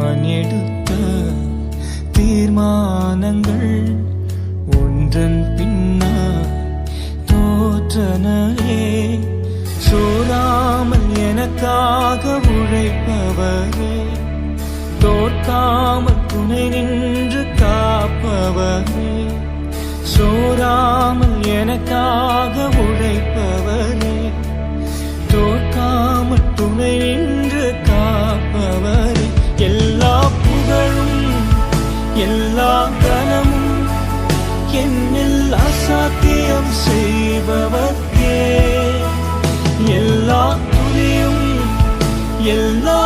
நான் எடுத்த தீர்மானங்கள் ஒன்றன் பின்னால் தோற்றனே. சோராமல் எனக்காக உழைப்பவரே, தோற்காமல் துணை நின்று காப்பவரே. சோராமல் எனக்காக உழைப்பவரே, தோற்காமல் துணை நின்று காப்பவரே. எல்லா புகழும் எல்லா கனமும் என்னில் அசாத்தியம் செய்பவர்க்கே. எல்லா துதியும் எல்லா